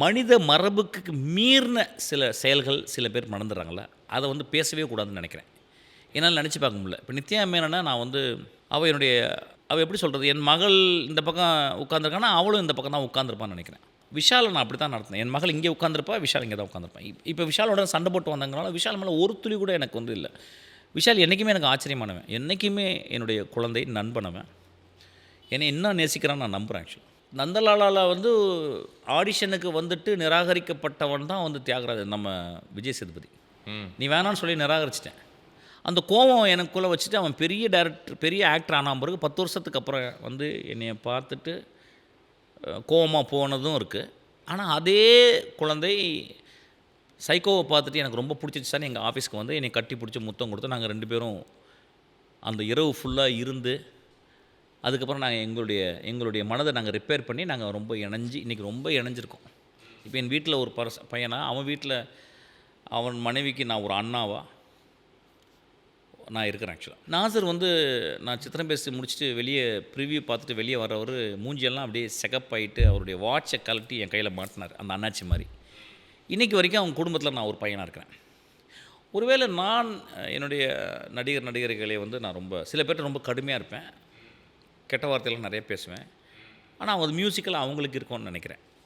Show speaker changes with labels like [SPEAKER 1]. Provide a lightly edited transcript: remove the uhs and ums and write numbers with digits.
[SPEAKER 1] மனித மரபுக்கு மீறின சில செயல்கள் சில பேர் நடந்துடுறாங்கல்ல, அதை வந்து பேசவே கூடாதுன்னு நினைக்கிறேன். என்னால் நினச்சி பார்க்க முடியல. இப்போ நித்யா மேனனா நான் வந்து அவள் எப்படி சொல்கிறது, என் மகள் இந்த பக்கம் உட்காந்துருக்கான்னா அவளும் இந்த பக்கம் தான் உட்காந்துருப்பான்னு நினைக்கிறேன். விஷாலை நான் அப்படி தான் நடத்தினேன். என் மகள் இங்கே உட்காந்துருப்பா, விஷால் இங்கே தான் உட்காந்துருப்பான். இப்போ விஷாலோட சண்டை போட்டு வந்தங்கனால விஷால் மேலே ஒரு துளி கூட எனக்கு வந்து இல்லை. விஷால் என்றைக்குமே எனக்கு ஆச்சரியமானவன், என்றைக்குமே என்னுடைய குழந்தை நண்பனவன், என்னை இன்னும் நேசிக்கிறான்னு நான் நம்புகிறேன். ஆக்சுவலி நந்தலாலாவில் வந்து ஆடிஷனுக்கு வந்துட்டு நிராகரிக்கப்பட்டவன் தான் வந்து தியாகராஜன், நம்ம விஜய் சேதுபதி. நீ வேணான்னு சொல்லி நிராகரிச்சிட்டேன். அந்த கோவம் எனக்குள்ளே வச்சுட்டு அவன் பெரிய டைரக்டர், பெரிய ஆக்டர் ஆன பிறகு 10 வருஷத்துக்கு அப்புறம் வந்து என்னைய பார்த்துட்டு கோவமாக போனதும் இருக்குது. ஆனால் அதே குழந்தை சைக்கோவை பார்த்துட்டு எனக்கு ரொம்ப பிடிச்சிருச்சான்னு எங்கள் ஆஃபீஸ்க்கு வந்து என்னை கட்டி பிடிச்சி முத்தம் கொடுத்து நாங்கள் 2 பேரும் அந்த இரவு ஃபுல்லாக இருந்து அதுக்கப்புறம் நாங்கள் எங்களுடைய மனதை நாங்கள் ரிப்பேர் பண்ணி நாங்கள் ரொம்ப இணைஞ்சு இன்றைக்கி ரொம்ப இணைஞ்சிருக்கோம். இப்போ என் வீட்டில் ஒரு பையனா, அவன் வீட்டில் அவன் மனைவிக்கு நான் ஒரு அண்ணாவா நான் இருக்கிறேன். ஆக்சுவலாக நாசர் வந்து நான் சித்திரம் பேசி முடிச்சுட்டு வெளியே ப்ரிவியூ பார்த்துட்டு வெளியே வரவர் மூஞ்சியெல்லாம் அப்படியே செகப் ஆகிட்டு அவருடைய வாட்சை கழட்டி என் கையில் மாட்டினார், அந்த அண்ணாச்சி மாதிரி. இன்றைக்கி வரைக்கும் அவங்க குடும்பத்தில் நான் ஒரு பையனாக இருக்கிறேன். ஒருவேளை நான் என்னுடைய நடிகர்களை வந்து நான் ரொம்ப சில பேர்கிட்ட ரொம்ப கடுமையாக இருப்பேன், கெட்ட வார்த்தையெல்லாம் நிறைய பேசுவேன். ஆனால் அது மியூசிக்கல் அவங்களுக்கு இருக்கும்னு நினைக்கிறேன்.